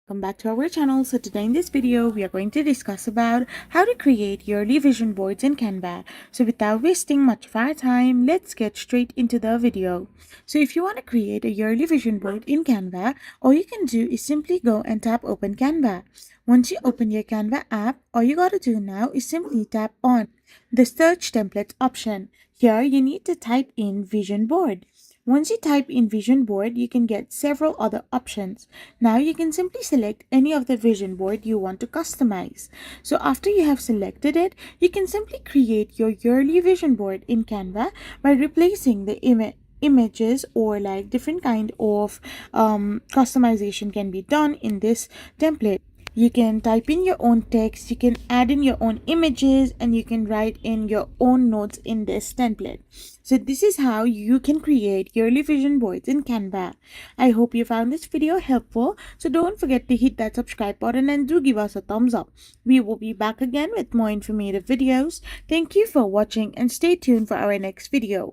Welcome back to our channel. So today in this video we are going to discuss about how to create yearly vision boards in Canva. So without wasting much of our time, let's get straight into the video. So if you want to create a yearly vision board in Canva, all you can do is simply go and tap open Canva. Once you open your Canva app, all you gotta do now is simply tap on the search templates option. Here you need to type in vision board. Once you type in vision board, you can get several other options. Now you can simply select any of the vision board you want to customize. So after you have selected it, you can simply create your yearly vision board in Canva by replacing the images or like different kind of customization can be done in this template. You can type in your own text, you can add in your own images, and you can write in your own notes in this template. So this is how you can create yearly vision boards in Canva. I hope you found this video helpful. So don't forget to hit that subscribe button and do give us a thumbs up. We will be back again with more informative videos. Thank you for watching and stay tuned for our next video.